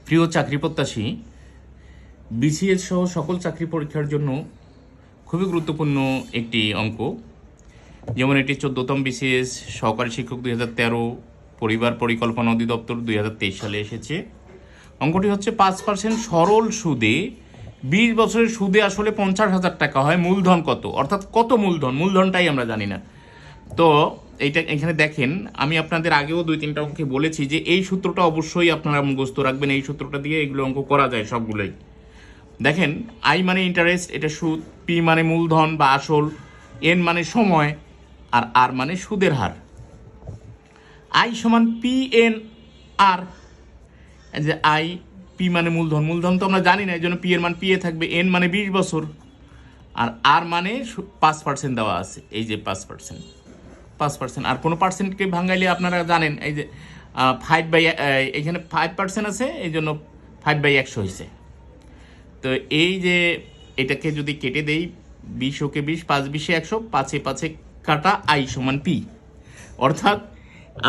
প্রিয় চাকরি প্রত্যাশী, বিসিএস সহ সকল চাকরি পরীক্ষার জন্য খুবই গুরুত্বপূর্ণ একটি অঙ্ক। যেমন এটি 14তম বিসিএস সহকারী শিক্ষক 2013, পরিবার পরিকল্পনা অধিদপ্তর 2023 সালে এসেছে। অঙ্কটি হচ্ছে 5% সরল সুদে 20 বছরের সুদে আসলে 50,000 টাকা হয়। মূলধন কত, অর্থাৎ কত মূলধনটাই আমরা জানি না। তো এইটা এখানে দেখেন, আমি আপনাদের আগেও 2-3টা অঙ্কে বলেছি যে এই সূত্রটা অবশ্যই আপনারা মুখস্থ রাখবেন। এই সূত্রটা দিয়ে এগুলো অঙ্ক করা যায় সবগুলোই। দেখেন, আই মানে ইন্টারেস্ট, এটা সুদ, পি মানে মূলধন বা আসল, এন মানে সময়, আর আর মানে সুদের হার। আই সমান পি এন আর, যে আই পি মানে মূলধন তো আমরা জানি না, এই জন্য পি এর মান পি এ থাকবে। এন মানে 20 বছর, আর মানে 5% দেওয়া আছে, এই যে 5%। আর কোনো পার্সেন্টকে ভাঙাইলে আপনারা জানেন, এই যে 5/, এখানে 5% আছে, এই জন্য 5/100 হয়েছে। তো এই যে এটাকে যদি কেটে দেই, 20 ওকে 20, 5 20 100, 5 5 কাটা আই সমান পি, অর্থাৎ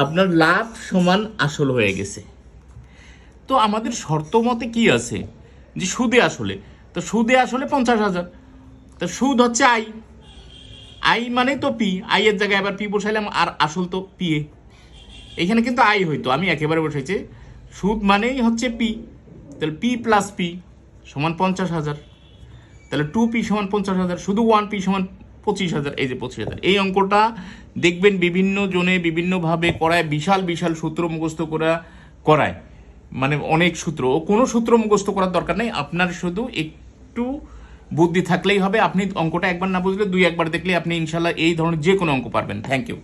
আপনার লাভ সমান আসল হয়ে গেছে। তো আমাদের শর্ত মতে কি আছে যে সুদে আসলে, তো সুদে আসলে 50,000, তো সুদ হচ্ছে আই মানে তো পি, আই এর জায়গায় আবার পি বসাইলাম, আর আসল তো পি এ। এখানে কিন্তু আই হইতো, আমি একেবারে বসাইছি সুদ মানেই হচ্ছে পি, তাহলে পি প্লাস পি সমান 50,000, তাহলে 2p সমান 50,000, শুধু 1p সমান 25,000, এই যে 25,000। এই অঙ্কটা দেখবেন বিভিন্ন জনে বিভিন্নভাবে করায়, বিশাল বিশাল সূত্র মুখস্থ করায়, মানে অনেক সূত্র। কোনো সূত্র মুখস্থ করার দরকার নেই, আপনার শুধু একটু বুদ্ধি থাকলেই হবে। আপনি অঙ্কটা একবার না বুঝলে 2-1বার দেখলে আপনি ইনশাল্লাহ এই ধরনের যে কোনো অঙ্ক পারবেন। Thank you.